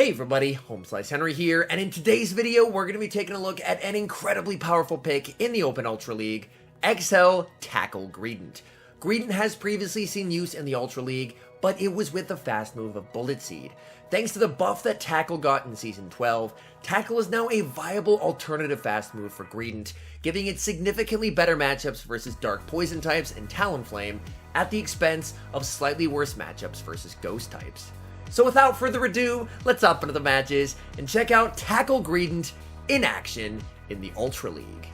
Hey everybody, HomeSliceHenry here, and in today's video we're going to be taking a look at an incredibly powerful pick in the Open Ultra League, XL Tackle Greedent. Greedent has previously seen use in the Ultra League, but it was with the fast move of Bullet Seed. Thanks to the buff that Tackle got in Season 12, Tackle is now a viable alternative fast move for Greedent, giving it significantly better matchups versus Dark Poison types and Talonflame, at the expense of slightly worse matchups versus Ghost types. So without further ado, let's hop into the matches and check out Tackle Greedent in action in the Ultra League.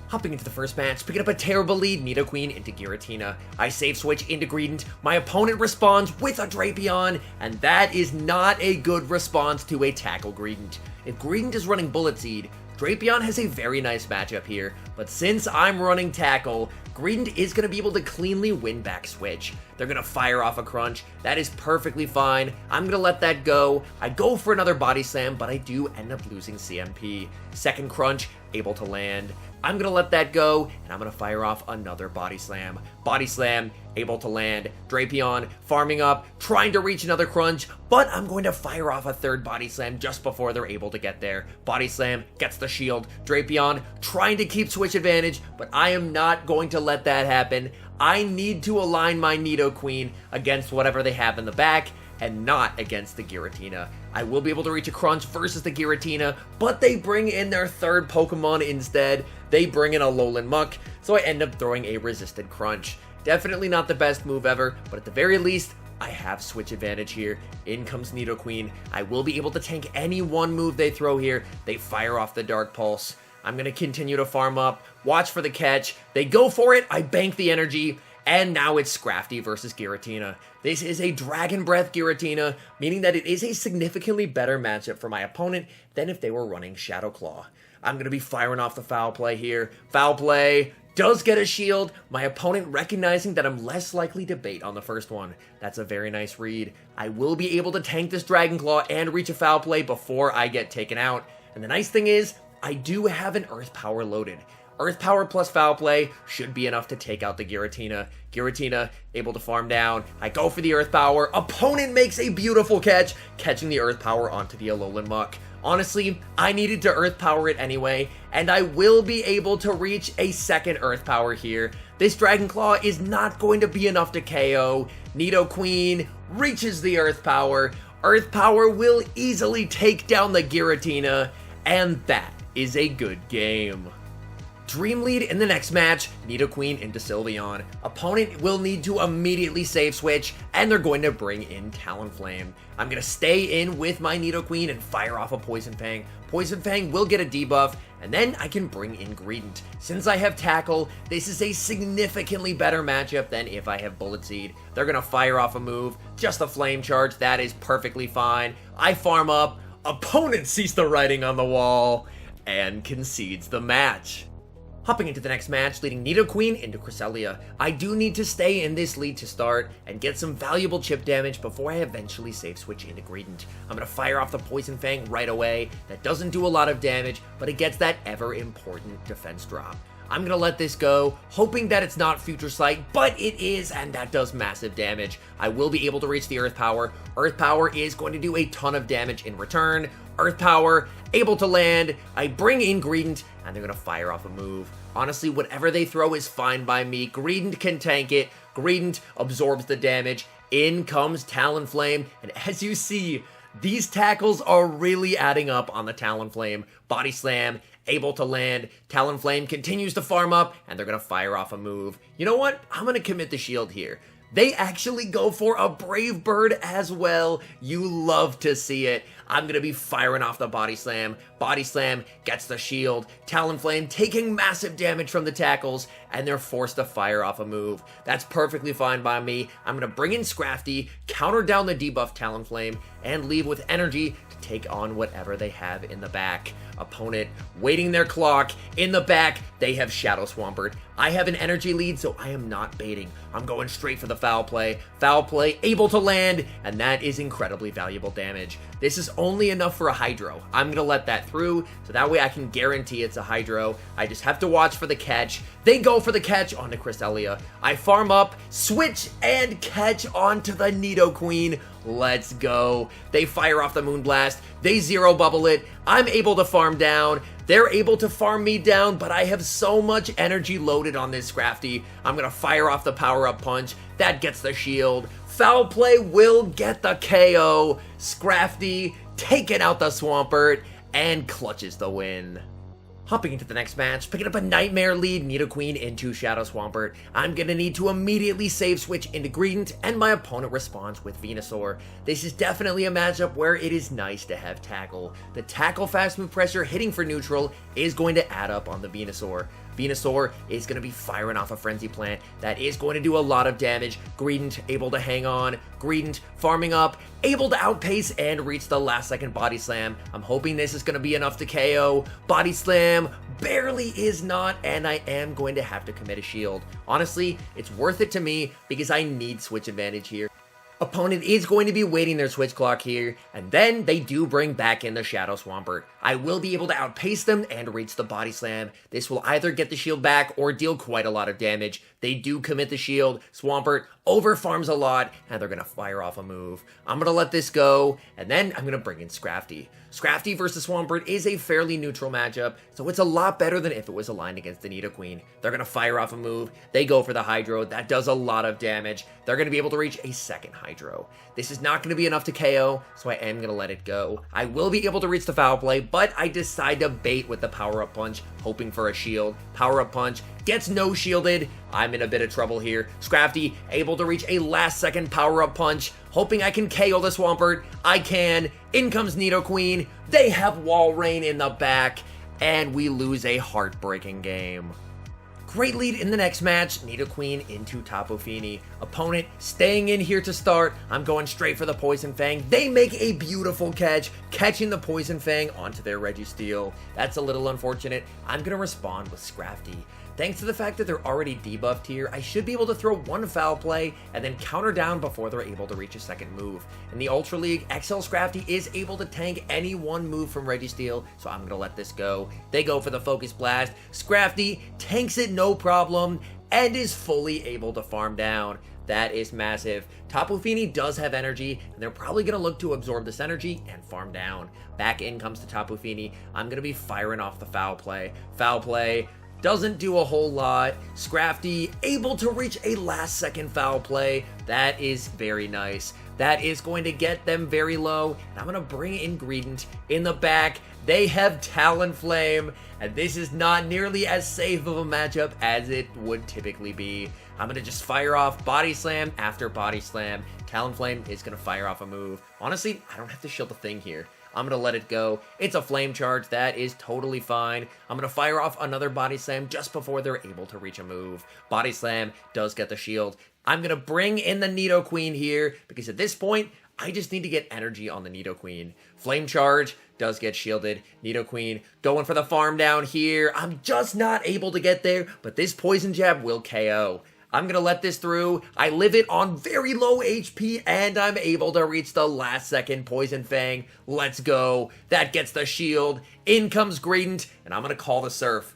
Hopping into the first match, picking up a terrible lead, Nidoqueen into Giratina. I save switch into Greedent, my opponent responds with a Drapion, and that is not a good response to a Tackle Greedent. If Greedent is running Bullet Seed, Drapion has a very nice matchup here, but since I'm running Tackle, Greedent is going to be able to cleanly win back switch. They're going to fire off a Crunch. That is perfectly fine. I'm going to let that go. I go for another Body Slam, but I do end up losing CMP. Second Crunch, able to land. I'm going to let that go, and I'm going to fire off another Body Slam. Body Slam, able to land. Drapion, farming up, trying to reach another Crunch, but I'm going to fire off a third Body Slam just before they're able to get there. Body Slam, gets the shield. Drapion, trying to keep switch advantage, but I am not going to let that happen. I need to align my Nidoqueen against whatever they have in the back, and not against the Giratina. I will be able to reach a Crunch versus the Giratina, but they bring in their third Pokemon instead. They bring in Alolan Muk, so I end up throwing a resisted Crunch. Definitely not the best move ever, but at the very least, I have switch advantage here. In comes Nidoqueen. I will be able to tank any one move they throw here. They fire off the Dark Pulse. I'm going to continue to farm up, watch for the catch. They go for it, I bank the energy, and now it's Scrafty versus Giratina. This is a Dragon Breath Giratina, meaning that it is a significantly better matchup for my opponent than if they were running Shadow Claw. I'm going to be firing off the Foul Play here. Foul Play does get a shield, my opponent recognizing that I'm less likely to bait on the first one. That's a very nice read. I will be able to tank this Dragon Claw and reach a Foul Play before I get taken out. And the nice thing is, I do have an Earth Power loaded. Earth Power plus Foul Play should be enough to take out the Giratina. Giratina able to farm down. I go for the Earth Power. Opponent makes a beautiful catch, catching the Earth Power onto the Alolan Muk. Honestly, I needed to Earth Power it anyway, and I will be able to reach a second Earth Power here. This Dragon Claw is not going to be enough to KO. Nidoqueen reaches the Earth Power. Earth Power will easily take down the Giratina, and that is a good game. Dream lead in the next match, Nidoqueen into Sylveon. Opponent will need to immediately save switch, and they're going to bring in Talonflame. I'm going to stay in with my Nidoqueen and fire off a Poison Fang. Poison Fang will get a debuff, and then I can bring in Greedent. Since I have Tackle, this is a significantly better matchup than if I have Bullet Seed. They're going to fire off a move, just a Flame Charge, that is perfectly fine. I farm up, opponent sees the writing on the wall, and concedes the match. Hopping into the next match, leading Nidoqueen into Cresselia. I do need to stay in this lead to start and get some valuable chip damage before I eventually save switch into Greedent. I'm going to fire off the Poison Fang right away. That doesn't do a lot of damage, but it gets that ever important defense drop. I'm going to let this go, hoping that it's not Future Sight, but it is, and that does massive damage. I will be able to reach the Earth Power. Earth Power is going to do a ton of damage in return. Earth Power, able to land. I bring in Greedent, and they're going to fire off a move. Honestly, whatever they throw is fine by me. Greedent can tank it. Greedent absorbs the damage. In comes Talonflame, and as you see, these tackles are really adding up on the Talonflame. Body Slam, able to land. Talonflame continues to farm up, and they're going to fire off a move. You know what? I'm going to commit the shield here. They actually go for a Brave Bird as well. You love to see it. I'm going to be firing off the Body Slam. Body Slam gets the shield. Talonflame taking massive damage from the tackles, and they're forced to fire off a move. That's perfectly fine by me. I'm going to bring in Scrafty, counter down the debuff Talonflame, and leave with energy to take on whatever they have in the back. Opponent waiting their clock. In the back, they have Shadow Swampert. I have an energy lead, so I am not baiting. I'm going straight for the Foul Play. Foul Play, able to land, and that is incredibly valuable damage. This is only enough for a Hydro. I'm going to let that through, so that way I can guarantee it's a Hydro. I just have to watch for the catch. They go for the catch onto Cresselia. I farm up, switch, and catch onto the Nidoqueen. Let's go. They fire off the Moonblast. They zero bubble it. I'm able to farm down. They're able to farm me down, but I have so much energy loaded on this Scrafty. I'm going to fire off the power-up punch. That gets the shield. Foul play will get the KO. Scrafty taking out the Swampert and clutches the win. Hopping into the next match, picking up a Nightmare lead, Nidoqueen into Shadow Swampert. I'm gonna need to immediately save switch into Greedent, and my opponent responds with Venusaur. This is definitely a matchup where it is nice to have Tackle. The Tackle fast move pressure hitting for neutral is going to add up on the Venusaur. Venusaur is going to be firing off a Frenzy Plant. That is going to do a lot of damage. Greedent able to hang on. Greedent farming up, able to outpace and reach the last second Body Slam. I'm hoping this is going to be enough to KO. Body Slam barely is not, and I am going to have to commit a shield. Honestly, it's worth it to me because I need switch advantage here. Opponent is going to be waiting their switch clock here, and then they do bring back in the Shadow Swampert. I will be able to outpace them and reach the Body Slam. This will either get the shield back or deal quite a lot of damage. They do commit the shield. Swampert overfarms a lot, and they're going to fire off a move. I'm going to let this go, and then I'm going to bring in Scrafty. Scrafty versus Swampert is a fairly neutral matchup, so it's a lot better than if it was aligned against the Nidoqueen. They're going to fire off a move. They go for the Hydro. That does a lot of damage. They're going to be able to reach a second Hydro. This is not going to be enough to KO, so I am going to let it go. I will be able to reach the Foul Play, but I decide to bait with the Power-Up Punch, hoping for a shield. Power-Up Punch gets no shielded. I'm in a bit of trouble here. Scrafty able to reach a last-second Power-Up Punch, hoping I can KO the Swampert. I can. In comes Nidoqueen. They have Wall Rain in the back, and we lose a heartbreaking game. Great lead in the next match, Nidoqueen into Tapu Fini. Opponent staying in here to start. I'm going straight for the Poison Fang. They make a beautiful catch, catching the Poison Fang onto their Registeel. That's a little unfortunate. I'm going to respond with Scrafty. Thanks to the fact that they're already debuffed here, I should be able to throw one Foul Play and then counter down before they're able to reach a second move. In the Ultra League, XL Scrafty is able to tank any one move from Registeel, so I'm going to let this go. They go for the Focus Blast. Scrafty tanks it no problem and is fully able to farm down. That is massive. Tapu Fini does have energy, and they're probably going to look to absorb this energy and farm down. Back in comes the Tapu Fini. I'm going to be firing off the Foul Play. Foul Play doesn't do a whole lot. Scrafty able to reach a last second Foul Play. That is very nice. That is going to get them very low. And I'm going to bring in Greedent in the back. They have Talonflame, and this is not nearly as safe of a matchup as it would typically be. I'm going to just fire off Body Slam after Body Slam. Talonflame is going to fire off a move. Honestly, I don't have to shield the thing here. I'm going to let it go. It's a Flame Charge. That is totally fine. I'm going to fire off another Body Slam just before they're able to reach a move. Body Slam does get the shield. I'm going to bring in the Nidoqueen here because at this point, I just need to get energy on the Nidoqueen. Flame Charge does get shielded. Nidoqueen going for the farm down here. I'm just not able to get there, but this Poison Jab will KO. I'm going to let this through. I live it on very low HP, and I'm able to reach the last second Poison Fang. Let's go. That gets the shield. In comes Greedent, and I'm going to call the Surf.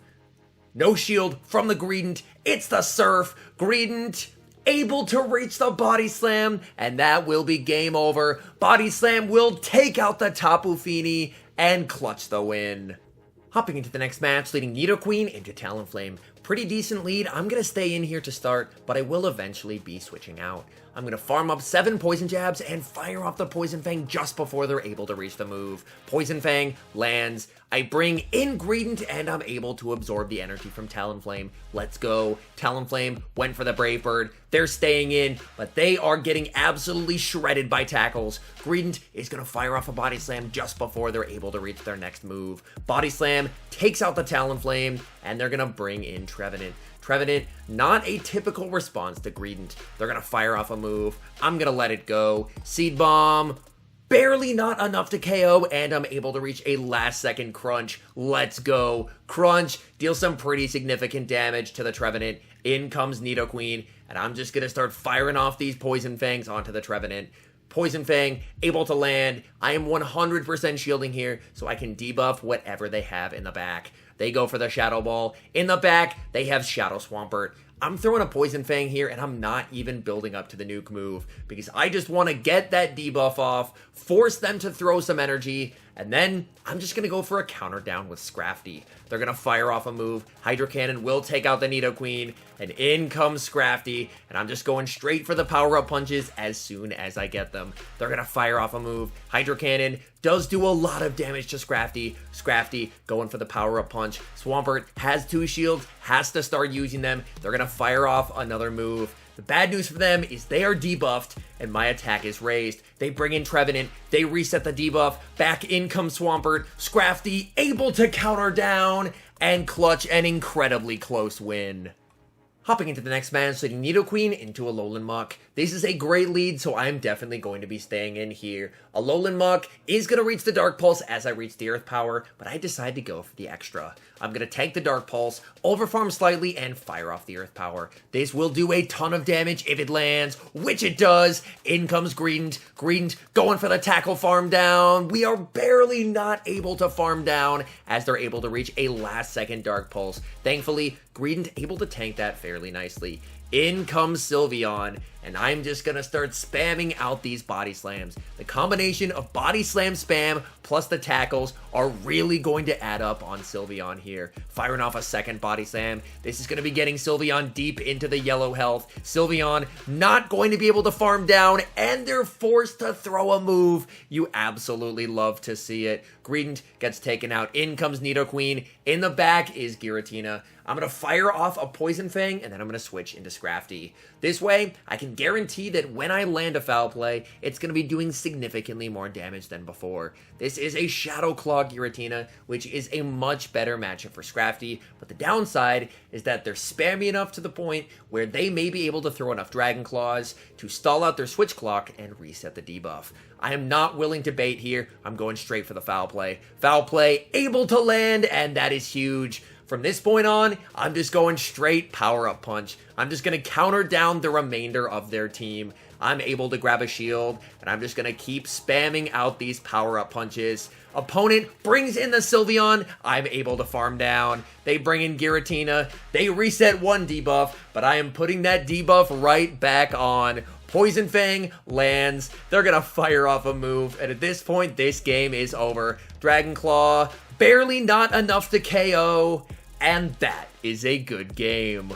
No shield from the Greedent. It's the Surf. Greedent able to reach the Body Slam, and that will be game over. Body Slam will take out the Tapu Fini and clutch the win. Hopping into the next match, leading Nidoqueen into Talonflame. Pretty decent lead. I'm going to stay in here to start, but I will eventually be switching out. I'm going to farm up 7 Poison Jabs and fire off the Poison Fang just before they're able to reach the move. Poison Fang lands. I bring in Greedent and I'm able to absorb the energy from Talonflame. Let's go. Talonflame went for the Brave Bird. They're staying in, but they are getting absolutely shredded by tackles. Greedent is going to fire off a Body Slam just before they're able to reach their next move. Body Slam takes out the Talonflame, and they're going to bring in Trevenant. Trevenant, not a typical response to Greedent. They're going to fire off a move. I'm going to let it go. Seed Bomb, barely not enough to KO, and I'm able to reach a last second Crunch. Let's go. Crunch deals some pretty significant damage to the Trevenant. In comes Nidoqueen, and I'm just going to start firing off these Poison Fangs onto the Trevenant. Poison Fang able to land. I am 100% shielding here, so I can debuff whatever they have in the back. They go for the Shadow Ball. In the back, they have Shadow Swampert. I'm throwing a Poison Fang here, and I'm not even building up to the nuke move, because I just want to get that debuff off, force them to throw some energy, and then I'm just going to go for a counter down with Scrafty. They're going to fire off a move. Hydro Cannon will take out the Nidoqueen, and in comes Scrafty, and I'm just going straight for the power-up punches as soon as I get them. They're going to fire off a move. Hydro Cannon does do a lot of damage to Scrafty. Scrafty going for the power-up punch. Swampert has 2 shields, has to start using them. They're going to fire off another move. The bad news for them is they are debuffed, and my attack is raised. They bring in Trevenant, they reset the debuff, back in comes Swampert, Scrafty able to counter down, and clutch an incredibly close win. Hopping into the next match, leading Nidoqueen into Alolan Muk. This is a great lead, so I'm definitely going to be staying in here. Alolan Muk is going to reach the Dark Pulse as I reach the Earth Power, but I decide to go for the extra. I'm going to tank the Dark Pulse, overfarm slightly, and fire off the Earth Power. This will do a ton of damage if it lands, which it does. In comes Greedent. Greedent going for the tackle farm down. We are barely not able to farm down as they're able to reach a last-second Dark Pulse. Thankfully, Greedent able to tank that fairly nicely. In comes Sylveon, and I'm just gonna start spamming out these body slams. The combination of body slam spam plus the tackles are really going to add up on Sylveon here. Firing off a second body slam. This is gonna be getting Sylveon deep into the yellow health. Sylveon not going to be able to farm down, and they're forced to throw a move. You absolutely love to see it. Greedent gets taken out. In comes Nidoqueen. In the back is Giratina. I'm going to fire off a Poison Fang, and then I'm going to switch into Scrafty. This way, I can guarantee that when I land a Foul Play, it's going to be doing significantly more damage than before. This is a Shadow Claw Giratina, which is a much better matchup for Scrafty, but the downside is that they're spammy enough to the point where they may be able to throw enough Dragon Claws to stall out their Switch Clock and reset the debuff. I am not willing to bait here. I'm going straight for the Foul Play. Foul Play able to land, and that is huge. From this point on, I'm just going straight power-up punch. I'm just going to counter down the remainder of their team. I'm able to grab a shield, and I'm just going to keep spamming out these power-up punches. Opponent brings in the Sylveon. I'm able to farm down. They bring in Giratina. They reset one debuff, but I am putting that debuff right back on. Poison Fang lands. They're going to fire off a move, and at this point, this game is over. Dragon Claw, barely not enough to KO, and that is a good game.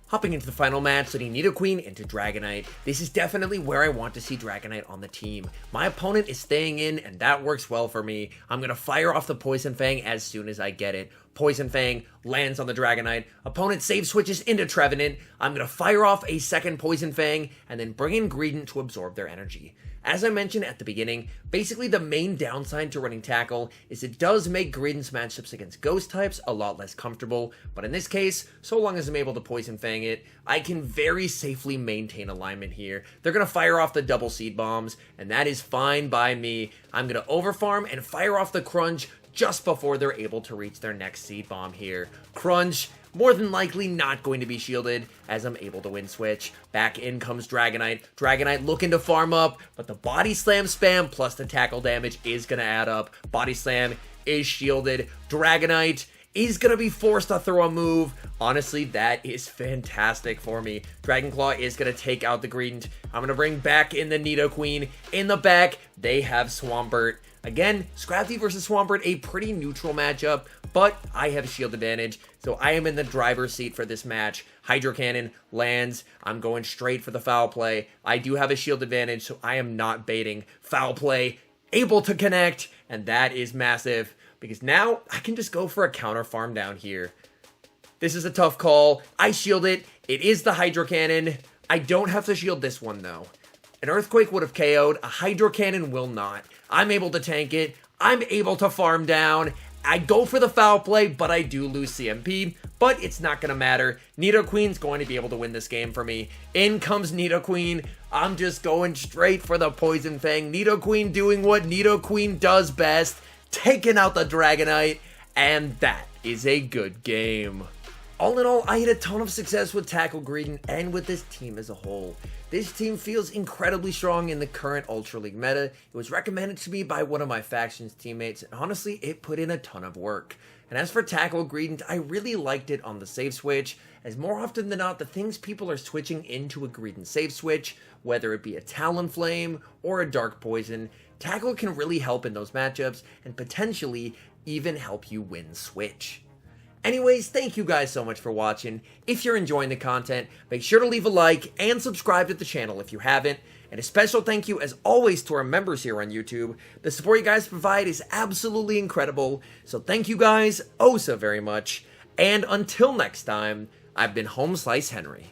Hopping into the final match, leading Nidoqueen into Dragonite. This is definitely where I want to see Dragonite on the team. My opponent is staying in, and that works well for me. I'm going to fire off the Poison Fang as soon as I get it. Poison Fang lands on the Dragonite. Opponent save switches into Trevenant. I'm going to fire off a second Poison Fang, and then bring in Greedent to absorb their energy. As I mentioned at the beginning, basically the main downside to running Tackle is it does make Greedent's matchups against Ghost types a lot less comfortable, but in this case, so long as I'm able to Poison Fang it, I can very safely maintain alignment here. They're going to fire off the double Seed Bombs, and that is fine by me. I'm going to overfarm and fire off the Crunch just before they're able to reach their next Seed Bomb here. Crunch, more than likely not going to be shielded as I'm able to win switch. Back in comes Dragonite. Dragonite looking to farm up, but the Body Slam spam plus the tackle damage is going to add up. Body Slam is shielded. Dragonite is going to be forced to throw a move. Honestly, that is fantastic for me. Dragon Claw is going to take out the Greedent. I'm going to bring back in the Nidoqueen. In the back, they have Swampert. Again, Scrafty versus Swampert, a pretty neutral matchup, but I have shield advantage, so I am in the driver's seat for this match. Hydro Cannon lands. I'm going straight for the Foul Play. I do have a shield advantage, so I am not baiting. Foul Play, able to connect, and that is massive, because now I can just go for a counter farm down here. This is a tough call. I shield it. It is the Hydro Cannon. I don't have to shield this one, though. An Earthquake would have KO'd. A Hydro Cannon will not. I'm able to tank it. I'm able to farm down. I go for the Foul Play, but I do lose CMP. But it's not going to matter. Nidoqueen's going to be able to win this game for me. In comes Nidoqueen. I'm just going straight for the Poison Fang. Nidoqueen doing what Nidoqueen does best. Taking out the Dragonite. And that is a good game. All in all, I had a ton of success with Tackle Greedent and with this team as a whole. This team feels incredibly strong in the current Ultra League meta. It was recommended to me by one of my faction's teammates, and honestly, it put in a ton of work. And as for Tackle Greedent, I really liked it on the save switch, as more often than not, the things people are switching into a Greedent save switch, whether it be a Talonflame or a Dark Poison, Tackle can really help in those matchups, and potentially even help you win Switch. Anyways, thank you guys so much for watching. If you're enjoying the content, make sure to leave a like and subscribe to the channel if you haven't. And a special thank you, as always, to our members here on YouTube. The support you guys provide is absolutely incredible, so thank you guys oh so very much. And until next time, I've been HomeSliceHenry.